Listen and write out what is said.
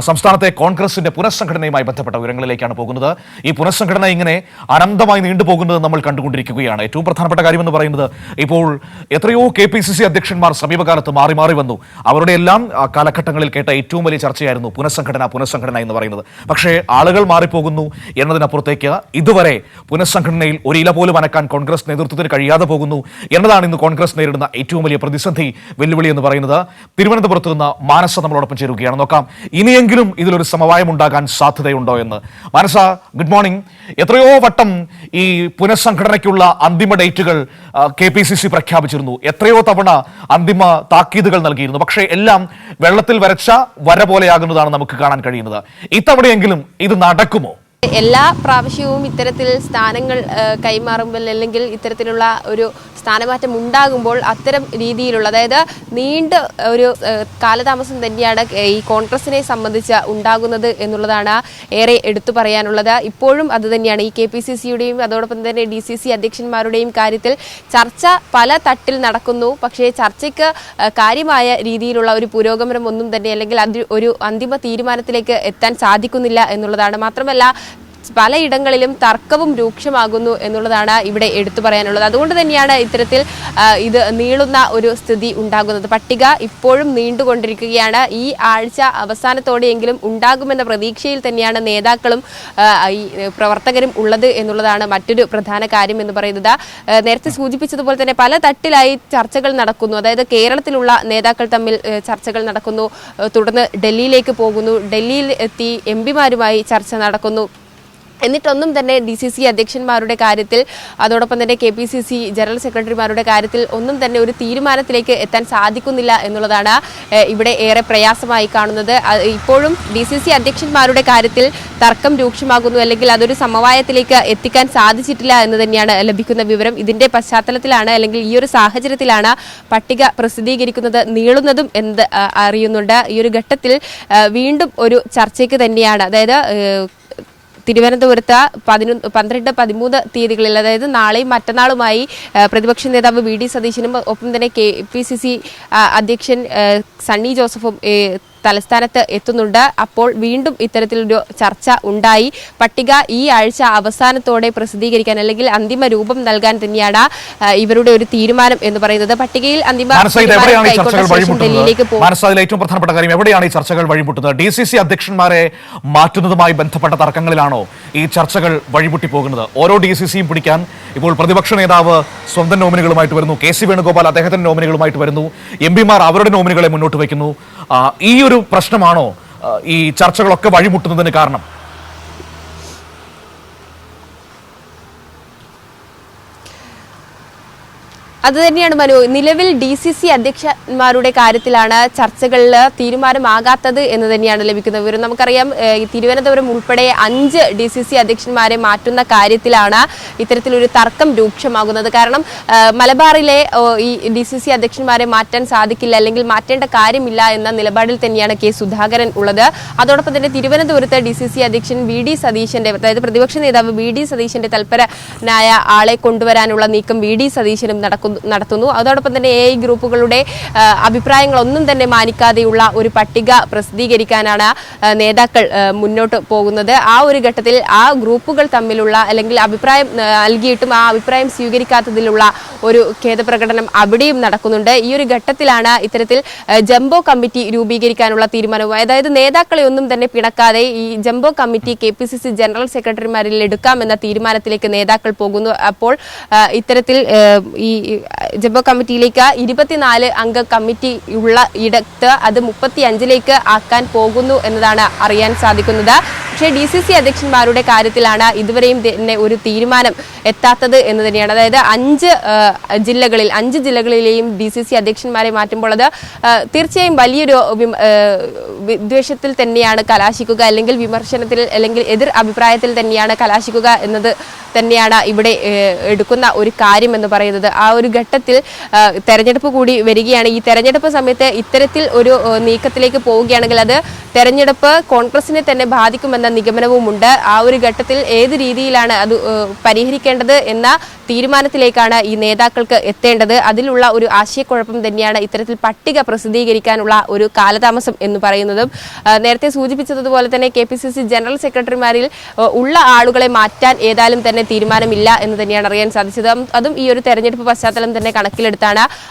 സംസ്ഥാനത്തെ കോൺഗ്രസിന്റെ പുനഃസംഘടനയുമായി ബന്ധപ്പെട്ട വിവരങ്ങളിലേക്കാണ് പോകുന്നത്. ഈ പുനഃസംഘടന ഇങ്ങനെ അനന്തമായി നീണ്ടുപോകുന്നത് നമ്മൾ കണ്ടുകൊണ്ടിരിക്കുകയാണ്. ഏറ്റവും പ്രധാനപ്പെട്ട കാര്യമെന്ന് പറയുന്നത് ഇപ്പോൾ എത്രയോ KPCC അധ്യക്ഷന്മാർ സമീപകാലത്ത് മാറി മാറി വന്നു. അവരുടെ എല്ലാം കാലഘട്ടങ്ങളിൽ കേട്ട ഏറ്റവും വലിയ ചർച്ചയായിരുന്നു പുനഃസംഘടന എന്ന് പറയുന്നത്. പക്ഷേ ആളുകൾ മാറിപ്പോകുന്നു എന്നതിനപ്പുറത്തേക്ക് ഇതുവരെ പുനഃസംഘടനയിൽ ഒരു ഇല പോലും അനക്കാൻ കോൺഗ്രസ് നേതൃത്വത്തിന് കഴിയാതെ പോകുന്നു എന്നതാണ് ഇന്ന് കോൺഗ്രസ് നേരിടുന്ന ഏറ്റവും വലിയ പ്രതിസന്ധി, വെല്ലുവിളി എന്ന് പറയുന്നത്. തിരുവനന്തപുരത്ത് നിന്ന് മാനസ നമ്മളോടൊപ്പം ചേരുകയാണ്. നോക്കാം ഇനിയെങ്കിലും ഇതിലൊരു സമവായം ഉണ്ടാകാൻ സാധ്യതയുണ്ടോ എന്ന്. മാനസ, ഗുഡ് മോർണിംഗ്. എത്രയോ വട്ടം ഈ പുനഃസംഘടനയ്ക്കുള്ള അന്തിമ ഡേറ്റുകൾ KPCC പ്രഖ്യാപിച്ചിരുന്നു. എത്രയോ തവണ അന്തിമ താക്കീതുകൾ നൽകിയിരുന്നു. പക്ഷേ എല്ലാം വെള്ളത്തിൽ വരച്ച വര പോലെയാകുന്നതാണ് നമുക്ക് കാണാൻ കഴിയുന്നത്. ഇത്തവണയെങ്കിലും ഇത് നടക്കുമോ? എല്ലാ പ്രാവശ്യവും ഇത്തരത്തിൽ സ്ഥാനങ്ങൾ കൈമാറുമ്പോൾ അല്ലെങ്കിൽ ഇത്തരത്തിലുള്ള ഒരു സ്ഥാനമാറ്റം ഉണ്ടാകുമ്പോൾ അത്തരം രീതിയിലുള്ള, അതായത് നീണ്ട ഒരു കാലതാമസം തന്നെയാണ് ഈ കോൺഗ്രസിനെ സംബന്ധിച്ച് ഉണ്ടാകുന്നത് എന്നുള്ളതാണ് ഏറെ എടുത്തു പറയാനുള്ളത്. ഇപ്പോഴും അത് തന്നെയാണ്. ഈ KPCCയുടെയും അതോടൊപ്പം തന്നെ DCC അധ്യക്ഷന്മാരുടെയും കാര്യത്തിൽ ചർച്ച പല തട്ടിൽ നടക്കുന്നു. പക്ഷേ ചർച്ചയ്ക്ക് കാര്യമായ രീതിയിലുള്ള ഒരു പുരോഗമനം ഒന്നും തന്നെ, അല്ലെങ്കിൽ അത് ഒരു അന്തിമ തീരുമാനത്തിലേക്ക് എത്താൻ സാധിക്കുന്നില്ല എന്നുള്ളതാണ്. മാത്രമല്ല പലയിടങ്ങളിലും തർക്കവും രൂക്ഷമാകുന്നു എന്നുള്ളതാണ് ഇവിടെ എടുത്തു പറയാനുള്ളത്. അതുകൊണ്ട് തന്നെയാണ് ഇത്തരത്തിൽ ഇത് നീളുന്ന ഒരു സ്ഥിതി ഉണ്ടാകുന്നത്. പട്ടിക ഇപ്പോഴും നീണ്ടുകൊണ്ടിരിക്കുകയാണ്. ഈ ആഴ്ച അവസാനത്തോടെയെങ്കിലും ഉണ്ടാകുമെന്ന പ്രതീക്ഷയിൽ തന്നെയാണ് നേതാക്കളും ഈ പ്രവർത്തകരും ഉള്ളത് എന്നുള്ളതാണ് മറ്റൊരു പ്രധാന കാര്യം എന്ന് പറയുന്നത്. നേരത്തെ സൂചിപ്പിച്ചതുപോലെ തന്നെ പല തട്ടിലായി ചർച്ചകൾ നടക്കുന്നു. അതായത് കേരളത്തിലുള്ള നേതാക്കൾ തമ്മിൽ ചർച്ചകൾ നടക്കുന്നു. തുടർന്ന് ഡൽഹിയിലേക്ക് പോകുന്നു. ഡൽഹിയിൽ എത്തി MP-മാരുമായി ചർച്ച നടക്കുന്നു. എന്നിട്ടൊന്നും തന്നെ DCC അധ്യക്ഷന്മാരുടെ കാര്യത്തിൽ, അതോടൊപ്പം തന്നെ KPCC ജനറൽ സെക്രട്ടറിമാരുടെ കാര്യത്തിൽ ഒന്നും തന്നെ ഒരു തീരുമാനത്തിലേക്ക് എത്താൻ സാധിക്കുന്നില്ല എന്നുള്ളതാണ് ഇവിടെ ഏറെ പ്രയാസമായി കാണുന്നത്. ഇപ്പോഴും DCC അധ്യക്ഷന്മാരുടെ കാര്യത്തിൽ തർക്കം രൂക്ഷമാകുന്നു, അല്ലെങ്കിൽ അതൊരു സമവായത്തിലേക്ക് എത്തിക്കാൻ സാധിച്ചിട്ടില്ല എന്ന് തന്നെയാണ് ലഭിക്കുന്ന വിവരം. ഇതിന്റെ പശ്ചാത്തലത്തിലാണ്, അല്ലെങ്കിൽ ഈ ഒരു സാഹചര്യത്തിലാണ് പട്ടിക പ്രസിദ്ധീകരിക്കുന്നത് നീളുന്നതും എന്ന് അറിയുന്നുണ്ട്. ഈ ഒരു ഘട്ടത്തിൽ വീണ്ടും ഒരു ചർച്ചയ്ക്ക് തന്നെയാണ്, അതായത് തിരുവനന്തപുരത്ത് 12, 13 തീയതികളിൽ, അതായത് നാളെയും മറ്റന്നാളുമായി പ്രതിപക്ഷ നേതാവ് VD സതീശനും ഒപ്പം തന്നെ KPCC അധ്യക്ഷൻ സണ്ണി ജോസഫും തലസ്ഥാനത്ത് എത്തുന്നുണ്ട്. അപ്പോൾ വീണ്ടും ഇത്തരത്തിലൊരു ചർച്ച ഉണ്ടായി. പട്ടിക ഈ ആഴ്ച അവസാനത്തോടെ പ്രസിദ്ധീകരിക്കാൻ, അല്ലെങ്കിൽ അന്തിമ രൂപം നൽകാൻ തന്നെയാണ് ഇവരുടെ ഒരു തീരുമാനം എന്ന് പറയുന്നത്. പട്ടികയിൽ അന്തിമ ഡൽഹിയിലേക്ക് പോകും. ഏറ്റവും പ്രധാനപ്പെട്ട കാര്യം, എവിടെയാണ് ഈ ചർച്ചകൾ വഴിമുട്ടുന്നത്? DCC അധ്യക്ഷന്മാരെ മാറ്റുന്നതുമായി ബന്ധപ്പെട്ട തർക്കങ്ങളിലാണോ ഈ ചർച്ചകൾ വഴിമുട്ടി പോകുന്നത്? ഓരോ DCCയും പിടിക്കാൻ ഇപ്പോൾ പ്രതിപക്ഷ നേതാവ് സ്വന്തം നോമിനികളുമായിട്ട് വരുന്നു. KC വേണുഗോപാൽ അദ്ദേഹത്തിന്റെ നോമിനികളുമായിട്ട് വരുന്നു. MP-മാർ അവരുടെ നോമിനികളെ മുന്നോട്ട് വയ്ക്കുന്നു. ഈ ഒരു പ്രശ്നമാണോ ഈ ചർച്ചകളൊക്കെ വഴിമുട്ടുന്നതിന് കാരണം? അത് തന്നെയാണ് മനു. നിലവിൽ DCC അധ്യക്ഷന്മാരുടെ കാര്യത്തിലാണ് ചർച്ചകളിൽ തീരുമാനമാകാത്തത് എന്ന് തന്നെയാണ് ലഭിക്കുന്ന വിവരം. നമുക്കറിയാം, തിരുവനന്തപുരം ഉൾപ്പെടെ 5 DCC അധ്യക്ഷന്മാരെ മാറ്റുന്ന കാര്യത്തിലാണ് ഇത്തരത്തിലൊരു തർക്കം രൂക്ഷമാകുന്നത്. കാരണം മലബാറിലെ ഈ DCC അധ്യക്ഷന്മാരെ മാറ്റാൻ സാധിക്കില്ല, അല്ലെങ്കിൽ മാറ്റേണ്ട കാര്യമില്ല എന്ന നിലപാടിൽ തന്നെയാണ് K. സുധാകരൻ ഉള്ളത്. അതോടൊപ്പം തന്നെ തിരുവനന്തപുരത്തെ DCC അധ്യക്ഷൻ VD സതീശന്റെ, അതായത് പ്രതിപക്ഷ നേതാവ് VD സതീശന്റെ തൽപരനായ ആളെ കൊണ്ടുവരാനുള്ള നീക്കം VD സതീശനും നടത്തുന്നു. അതോടൊപ്പം തന്നെ AI ഗ്രൂപ്പുകളുടെ അഭിപ്രായങ്ങളൊന്നും തന്നെ മാനിക്കാതെയുള്ള ഒരു പട്ടിക പ്രസിദ്ധീകരിക്കാനാണ് നേതാക്കൾ മുന്നോട്ട് പോകുന്നത്. ആ ഒരു ഘട്ടത്തിൽ ആ ഗ്രൂപ്പുകൾ തമ്മിലുള്ള, അല്ലെങ്കിൽ അഭിപ്രായം നൽകിയിട്ടും ആ അഭിപ്രായം സ്വീകരിക്കാത്തതിലുള്ള ഒരു ഖേദപ്രകടനം അവിടെയും നടക്കുന്നുണ്ട്. ഈ ഒരു ഘട്ടത്തിലാണ് ഇത്തരത്തിൽ ജംബോ കമ്മിറ്റി രൂപീകരിക്കാനുള്ള തീരുമാനവും, അതായത് നേതാക്കളെ ഒന്നും തന്നെ പിണക്കാതെ ഈ ജംബോ കമ്മിറ്റി KPCC ജനറൽ സെക്രട്ടറിമാരിൽ എടുക്കാമെന്ന തീരുമാനത്തിലേക്ക് നേതാക്കൾ പോകുന്നു. അപ്പോൾ ഇത്തരത്തിൽ ഈ ജംബോ കമ്മിറ്റിയിലേക്ക് 24 അംഗ കമ്മിറ്റി ഉള്ള ഇടത്ത് അത് 35ലേക്ക് ആക്കാൻ പോകുന്നു എന്നതാണ് അറിയാൻ സാധിക്കുന്നത്. പക്ഷേ DCC അധ്യക്ഷന്മാരുടെ കാര്യത്തിലാണ് ഇതുവരെയും തന്നെ ഒരു തീരുമാനം എത്താത്തത് എന്ന് തന്നെയാണ്. അതായത് 5 ജില്ലകളിലെയും DCC അധ്യക്ഷന്മാരെ മാറ്റുമ്പോൾ അത് തീർച്ചയായും വലിയൊരു വിദ്വേഷത്തിൽ തന്നെയാണ് കലാശിക്കുക, അല്ലെങ്കിൽ വിമർശനത്തിൽ, അല്ലെങ്കിൽ എതിർ അഭിപ്രായത്തിൽ തന്നെയാണ് കലാശിക്കുക എന്നത് തന്നെയാണ് ഇവിടെ എടുക്കുന്ന ഒരു കാര്യം എന്ന് പറയുന്നത്. ആ ഒരു ഘട്ടത്തിൽ തെരഞ്ഞെടുപ്പ് കൂടി വരികയാണ്. ഈ തെരഞ്ഞെടുപ്പ് സമയത്ത് ഇത്തരത്തിൽ ഒരു നീക്കത്തിലേക്ക് പോവുകയാണെങ്കിൽ അത് തെരഞ്ഞെടുപ്പ് കോൺഗ്രസിനെ തന്നെ ബാധിക്കുമെന്ന നിഗമനവുമുണ്ട്. ആ ഒരു ഘട്ടത്തിൽ ഏത് രീതിയിലാണ് അത് പരിഹരിക്കേണ്ടത് എന്ന തീരുമാനത്തിലേക്കാണ് ഈ നേതാക്കൾക്ക് എത്തേണ്ടത്. അതിലുള്ള ഒരു ആശയക്കുഴപ്പം തന്നെയാണ് ഇത്തരത്തിൽ പട്ടിക പ്രസിദ്ധീകരിക്കാനുള്ള ഒരു കാലതാമസം എന്ന് പറയുന്നതും. നേരത്തെ സൂചിപ്പിച്ചതുപോലെ തന്നെ KPCC ജനറൽ സെക്രട്ടറിമാരിൽ ഉള്ള ആളുകളെ മാറ്റാൻ ഏതായാലും തന്നെ തീരുമാനമില്ല എന്ന് തന്നെയാണ് അറിയാൻ സാധിച്ചത്. അതും ഈ ഒരു തെരഞ്ഞെടുപ്പ് പശ്ചാത്തലം തന്നെ കണക്കിലെടുത്താണ്.